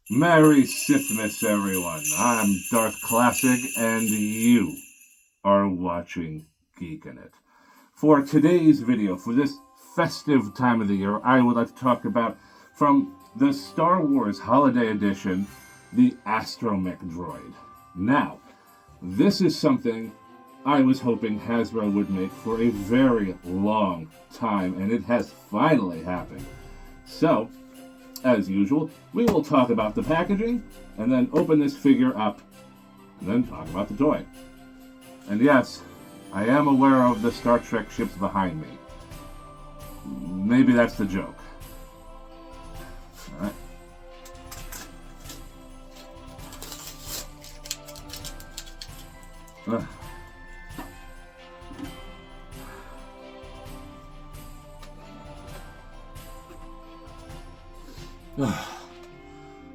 Merry Sithmas, everyone. I'm JimClassic, and you are watching Geekin It. For today's video, for this festive time of the year, I would like to talk about, from the Star Wars Holiday Edition, the Astromech Droid. Now, this is something I was hoping Hasbro would make for a very long time, and it has finally happened. So, as usual, we will talk about the packaging, and then open this figure up, and then talk about the toy. And yes, I am aware of the Star Trek ships behind me. Maybe that's the joke. Alright.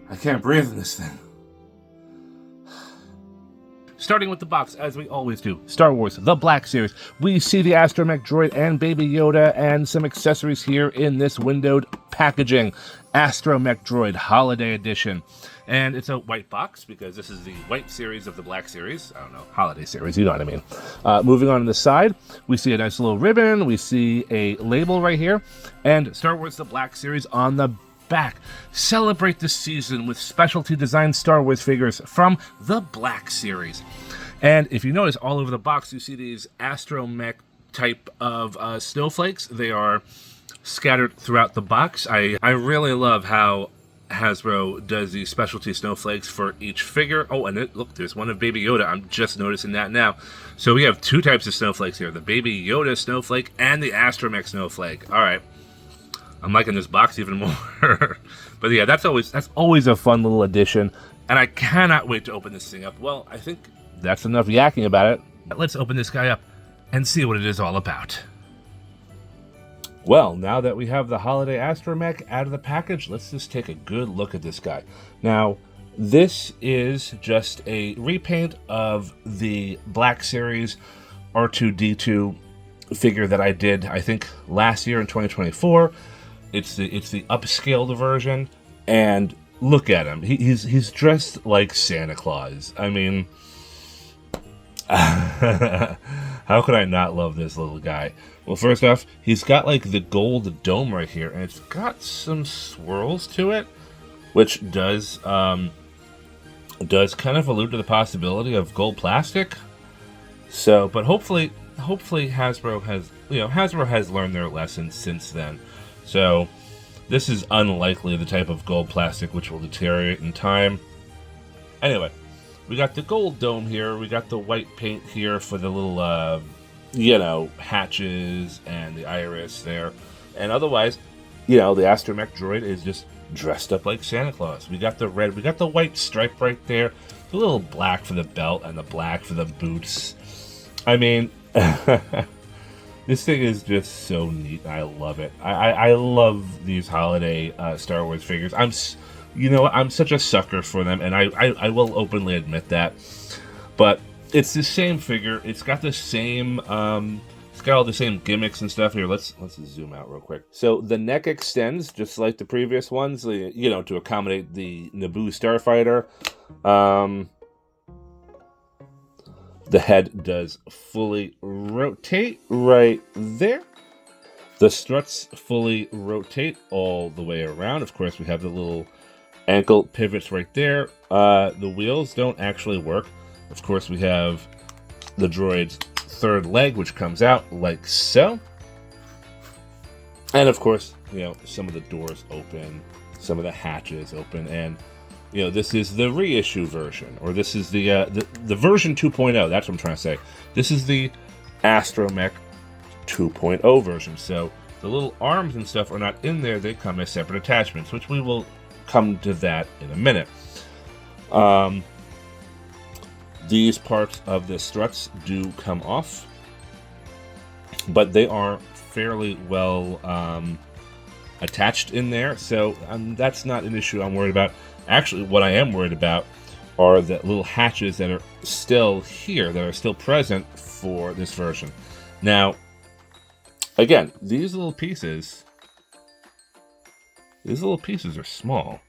I can't breathe in this thing. Starting with the box, as we always do, Star Wars, the Black Series. We see the Astromech Droid and Baby Yoda and some accessories here in this windowed packaging. Astromech Droid Holiday Edition. And it's a white box because this is the white series of the Black Series. I don't know, Holiday Series, you know what I mean. Moving on to the side, we see a nice little ribbon. We see a label right here. And Star Wars, the Black Series on the back. Celebrate this season with specialty designed Star Wars figures from the Black Series. And if you notice, all over the box, you see these Astromech type of snowflakes. They are scattered throughout the box. I really love how Hasbro does these specialty snowflakes for each figure. Oh, and look, there's one of Baby Yoda. I'm just noticing that now. So we have two types of snowflakes here, the Baby Yoda snowflake and the Astromech snowflake. All right. I'm liking this box even more. But yeah, that's always a fun little addition, and I cannot wait to open this thing up. Well, I think that's enough yakking about it. Let's open this guy up and see what it is all about. Well, now that we have the Holiday Astromech out of the package, let's just take a good look at this guy. Now, this is just a repaint of the Black Series R2-D2 figure that I did, I think, last year in 2024. It's the upscaled version, and look at him. He's dressed like Santa Claus. I mean, how could I not love this little guy? Well, first off, he's got like the gold dome right here, and it's got some swirls to it, which does kind of allude to the possibility of gold plastic. So, but hopefully Hasbro has learned their lesson since then. So, this is unlikely the type of gold plastic which will deteriorate in time. Anyway, we got the gold dome here. We got the white paint here for the little, hatches and the iris there. And otherwise, the Astromech Droid is just dressed up like Santa Claus. We got the red, we got the white stripe right there. The little black for the belt and the black for the boots. I mean... This thing is just so neat. I love it. I love these holiday Star Wars figures. I'm such a sucker for them, and I will openly admit that. But it's the same figure. It's got the same. It's got all the same gimmicks and stuff here. Let's zoom out real quick. So the neck extends just like the previous ones. To accommodate the Naboo starfighter. The head does fully rotate right there. The struts fully rotate all the way around. Of course, we have the little ankle pivots right there. The wheels don't actually work. Of course, we have the droid's third leg, which comes out like so. And of course, some of the doors open, some of the hatches open, and this is the reissue version, or this is the version 2.0. That's what I'm trying to say. This is the Astromech 2.0 version. So the little arms and stuff are not in there. They come as separate attachments, which we will come to that in a minute. These parts of the struts do come off, but they are fairly well attached in there. So that's not an issue I'm worried about. Actually, what I am worried about are the little hatches that are still here, that are still present for this version. Now, again, these little pieces are small.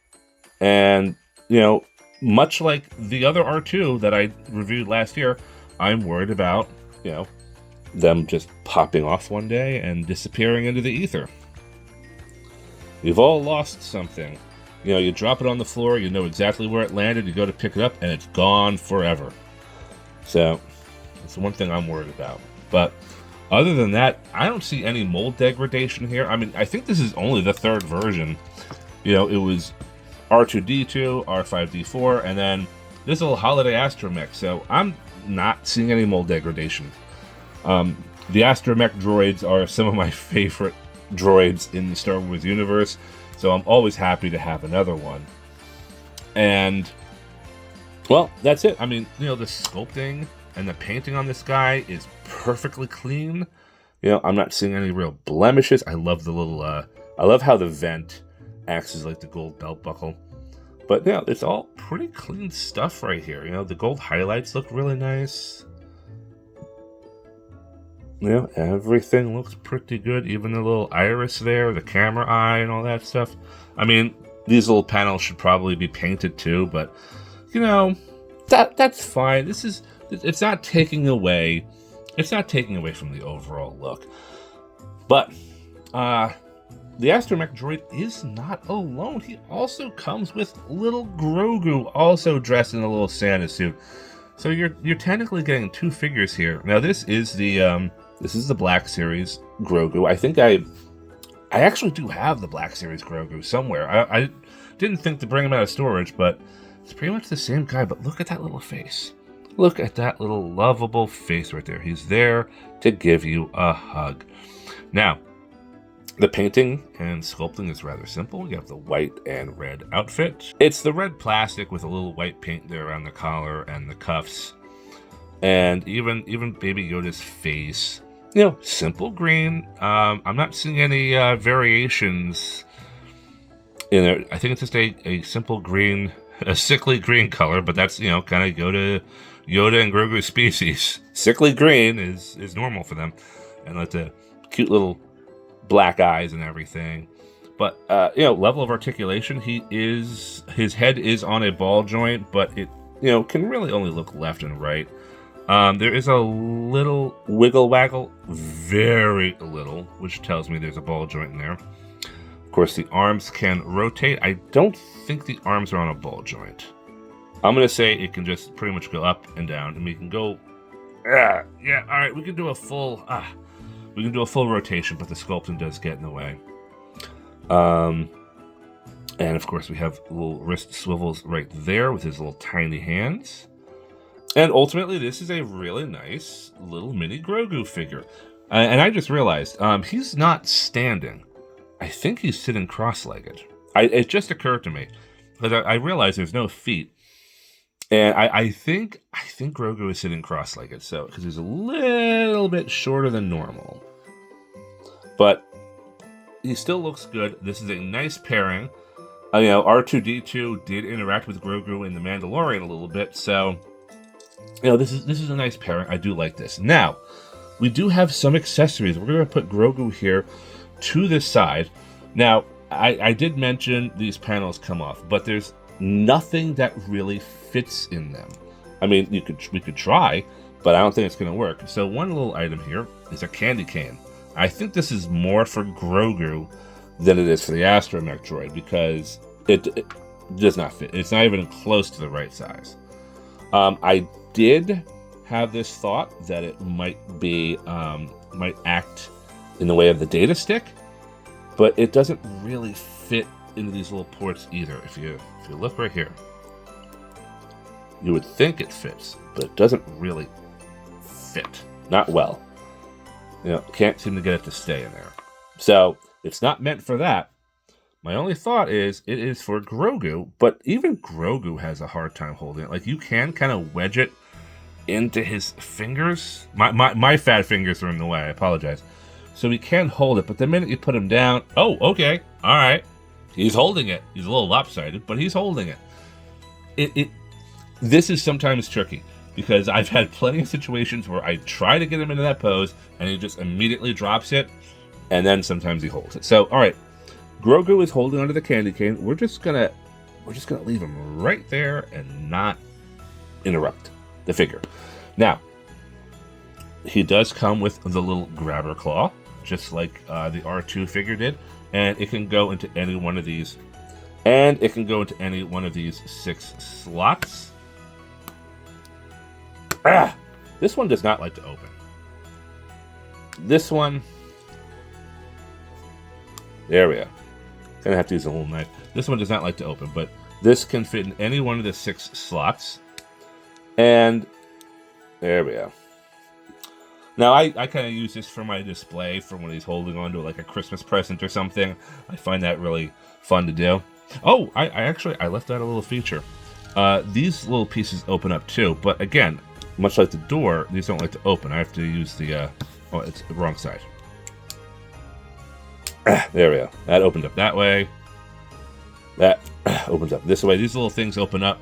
And you know, much like the other R2 that I reviewed last year, I'm worried about, you know, them just popping off one day and disappearing into the ether. We've all lost something. You know, you drop it on the floor, you know exactly where it landed, you go to pick it up, and it's gone forever. So, it's the one thing I'm worried about. But other than that, I don't see any mold degradation here. I mean, I think this is only the third version. You know, it was R2-D2, R5-D4, and then this little holiday Astromech. So I'm not seeing any mold degradation. The Astromech droids are some of my favorite droids in the Star Wars universe, so I'm always happy to have another one. And, well, that's it. I mean, you know, the sculpting and the painting on this guy is perfectly clean. You know, I'm not seeing any real blemishes. I love the little, I love how the vent acts as like the gold belt buckle. But yeah, it's all pretty clean stuff right here. You know, the gold highlights look really nice. You know, everything looks pretty good. Even the little iris there, the camera eye and all that stuff. I mean, these little panels should probably be painted too, but, you know, that's fine. It's not taking away, from the overall look. But, the Astromech Droid is not alone. He also comes with little Grogu, also dressed in a little Santa suit. So you're technically getting two figures here. Now this is the Black Series Grogu. I think I actually do have the Black Series Grogu somewhere. I didn't think to bring him out of storage, but it's pretty much the same guy. But look at that little face. Look at that little lovable face right there. He's there to give you a hug. Now, the painting and sculpting is rather simple. You have the white and red outfit. It's the red plastic with a little white paint there around the collar and the cuffs. And even Baby Yoda's face, you know, simple green. I'm not seeing any variations in there. I think it's just a simple green, a sickly green color, but that's, you know, kind of Yoda and Grogu species. Sickly green is normal for them. And like the cute little black eyes and everything. But, you know, level of articulation, his head is on a ball joint, but it, you know, can really only look left and right. There is a little wiggle waggle, very little, which tells me there's a ball joint in there. Of course, the arms can rotate. I don't think the arms are on a ball joint. I'm going to say it can just pretty much go up and down, and we can go, yeah, all right, we can do a full rotation, but the sculpting does get in the way. And of course we have little wrist swivels right there with his little tiny hands. And ultimately this is a really nice little mini Grogu figure. And I just realized, he's not standing. I think he's sitting cross-legged. It just occurred to me, because I realized there's no feet. And I think Grogu is sitting cross-legged, so because he's a little bit shorter than normal. But he still looks good. This is a nice pairing. You know, R2-D2 did interact with Grogu in The Mandalorian a little bit, so you know, this is a nice pairing. I do like this. Now, we do have some accessories. We're going to put Grogu here to this side. Now, I did mention these panels come off, but there's nothing that really fits in them. I mean, we could try, but I don't think it's going to work. So one little item here is a candy cane. I think this is more for Grogu than it is for the Astromech Droid, because it does not fit. It's not even close to the right size. I did have this thought that it might act in the way of the data stick, but it doesn't really fit into these little ports either. If you look right here, you would think it fits, but it doesn't really fit. Not well. You know, can't seem to get it to stay in there. So it's not meant for that. My only thought is it is for Grogu, but even Grogu has a hard time holding it. Like, you can kind of wedge it into his fingers. My fat fingers are in the way. I apologize. So he can hold it, but the minute you put him down, oh, okay, all right. He's holding it. He's a little lopsided, but he's holding it. This is sometimes tricky, because I've had plenty of situations where I try to get him into that pose, and he just immediately drops it, and then sometimes he holds it. So, all right, Grogu is holding onto the candy cane. We're just going to we're just going to leave him right there and not interrupt the figure. Now, he does come with the little grabber claw, just like the R2 figure did, and it can go into any one of these. And it can go into any one of these 6 slots. Ah! This one does not like to open. This one... There we go. Gonna have to use a little knife. This one does not like to open, but this can fit in any one of the 6 slots. And there we go. Now, I kind of use this for my display for when he's holding on to like a Christmas present or something. I find that really fun to do. Oh, I actually left out a little feature. These little pieces open up too, but again, much like the door, these don't like to open. I have to use the, oh, it's the wrong side. There we go. That opened up that way. That opens up this way. These little things open up.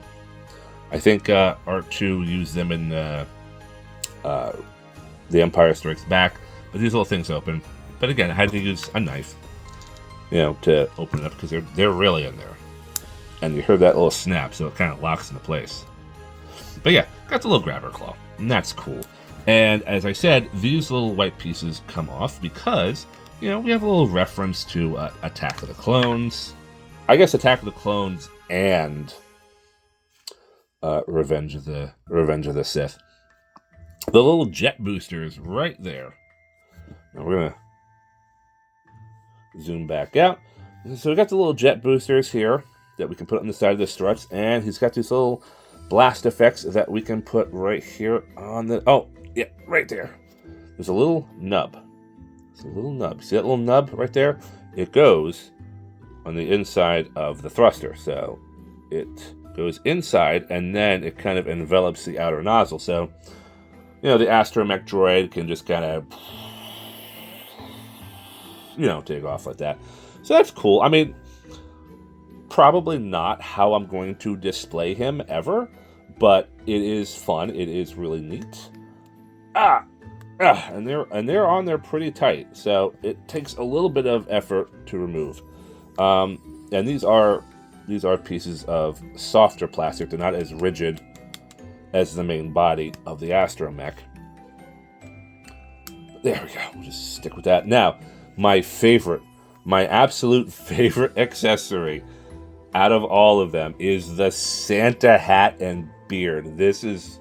I think R2 used them in The Empire Strikes Back, but these little things open. But again, I had to use a knife, you know, to open it up because they're really in there. And you heard that little snap, so it kind of locks into place. But yeah, got the little grabber claw, and that's cool. And as I said, these little white pieces come off because, you know, we have a little reference to Attack of the Clones. I guess Attack of the Clones and Revenge of the Sith. The little jet boosters right there. Now we're gonna zoom back out. So we got the little jet boosters here that we can put on the side of the struts, and he's got these little blast effects that we can put right here on the... Oh, yeah, right there. There's a little nub. It's a little nub. See that little nub right there? It goes on the inside of the thruster. So it goes inside, and then it kind of envelops the outer nozzle. So, you know, the Astromech Droid can just kind of, you know, take off like that. So that's cool. I mean, probably not how I'm going to display him ever, but it is fun. It is really neat. And they're on there pretty tight, so it takes a little bit of effort to remove. And these are pieces of softer plastic. They're not as rigid as the main body of the Astromech. There we go. We'll just stick with that. Now, my absolute favorite accessory out of all of them is the Santa hat and beard. This is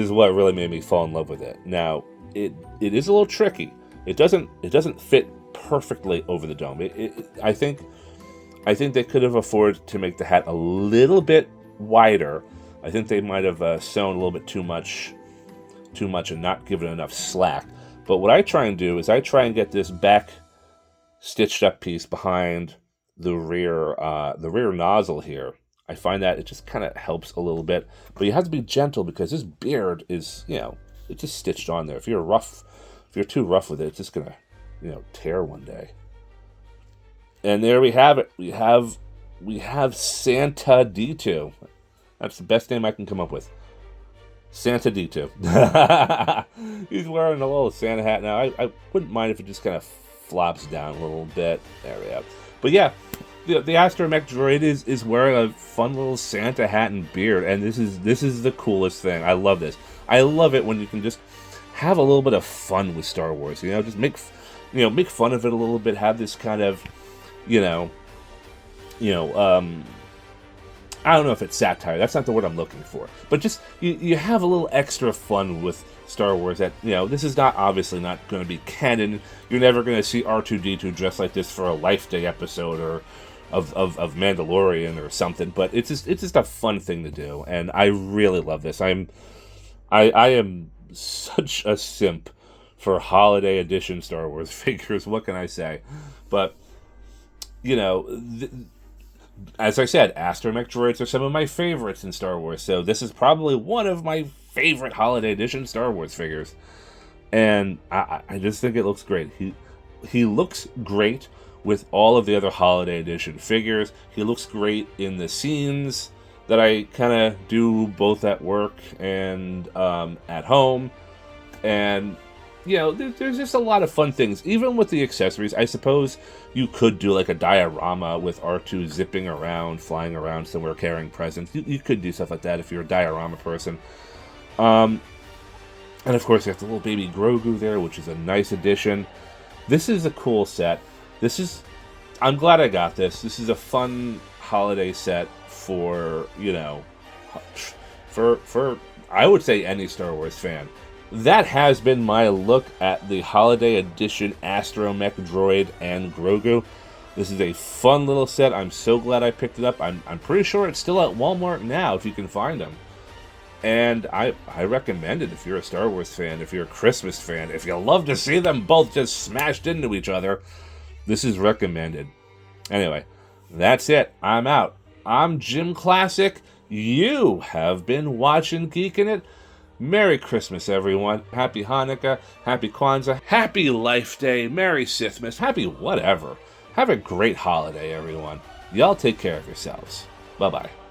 what really made me fall in love with it. Now, it is a little tricky. It doesn't fit perfectly over the dome. I think they could have afforded to make the hat a little bit wider. I think they might have sewn a little bit too much and not given enough slack. But what I try and do is I try and get this back stitched up piece behind the rear nozzle here. I find that it just kind of helps a little bit, but you have to be gentle because this beard is, you know, it's just stitched on there. If you're too rough with it, it's just gonna, you know, tear one day. And there we have it. We have Santa D2. That's the best name I can come up with. Santa D2. He's wearing a little Santa hat now. I wouldn't mind if it just kind of flops down a little bit. There we go. But yeah, the Astromech Droid is wearing a fun little Santa hat and beard, and this is the coolest thing. I love this. I love it when you can just have a little bit of fun with Star Wars. You know, just make fun of it a little bit. Have this kind of, I don't know if it's satire. That's not the word I'm looking for. But just, you have a little extra fun with Star Wars that, you know, this is obviously not going to be canon. You're never going to see R2-D2 dressed like this for a Life Day episode or of Mandalorian or something. But it's just a fun thing to do. And I really love this. I am such a simp for holiday edition Star Wars figures. What can I say? But, you know... as I said, Astromech Droids are some of my favorites in Star Wars, so this is probably one of my favorite Holiday Edition Star Wars figures. And I just think it looks great. He looks great with all of the other Holiday Edition figures. He looks great in the scenes that I kind of do both at work and at home. And, you know, there's just a lot of fun things. Even with the accessories, I suppose you could do like a diorama with R2 zipping around, flying around somewhere, carrying presents. You could do stuff like that if you're a diorama person. And of course, you have the little baby Grogu there, which is a nice addition. This is a cool set. I'm glad I got this. This is a fun holiday set for, you know, for I would say any Star Wars fan. That has been my look at the Holiday Edition Astromech Droid and Grogu. This is a fun little set. I'm so glad I picked it up. I'm pretty sure it's still at Walmart now if you can find them. And I recommend it if you're a Star Wars fan, if you're a Christmas fan, if you love to see them both just smashed into each other. This is recommended. Anyway, that's it. I'm out. I'm JimClassic. You have been watching Geekin' It. Merry Christmas, everyone. Happy Hanukkah. Happy Kwanzaa. Happy Life Day. Merry Sithmas. Happy whatever. Have a great holiday, everyone. Y'all take care of yourselves. Bye-bye.